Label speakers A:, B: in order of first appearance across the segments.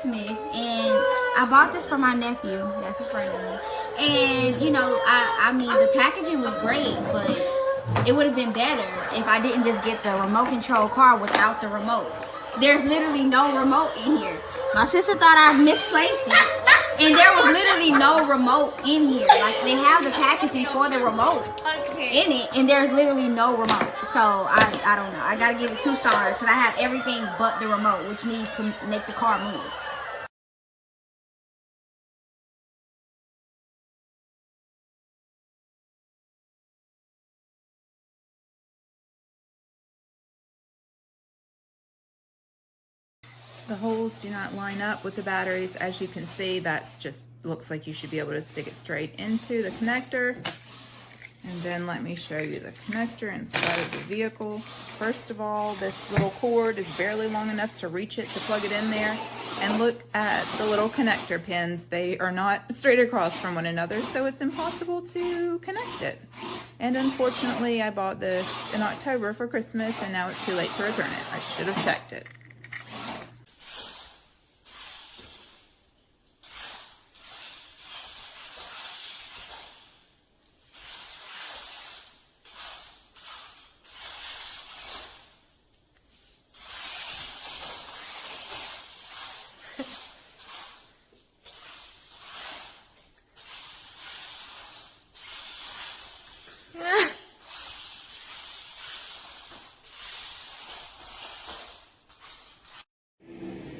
A: Christmas, and I bought this for my nephew. That's a friend of me. And you know, I mean, the packaging was great, but it would have been better if I didn't just get the remote control car without the remote. There's literally no remote in here. My sister thought I misplaced it, and there was literally no remote in here. Like, they have the packaging for the remote in it, and there's literally no remote. So I don't know. I gotta give it 2 stars because I have everything but the remote, which needs to make the car move.
B: The holes do not line up with the batteries. As you can see, that's just looks like you should be able to stick it straight into the connector. And then let me show you the connector inside of the vehicle. First of all, this little cord is barely long enough to reach it to plug it in there. And look at the little connector pins. They are not straight across from one another, so it's impossible to connect it. And unfortunately, I bought this in October for Christmas, and now it's too late to return it. I should have checked it.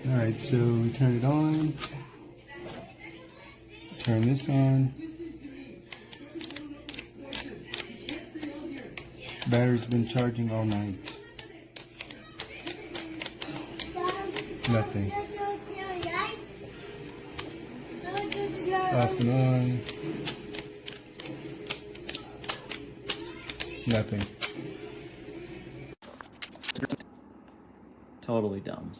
C: Alright, so we turn it on, turn this on. Battery's been charging all night. Nothing. Off and on. Nothing.
D: Totally dumb.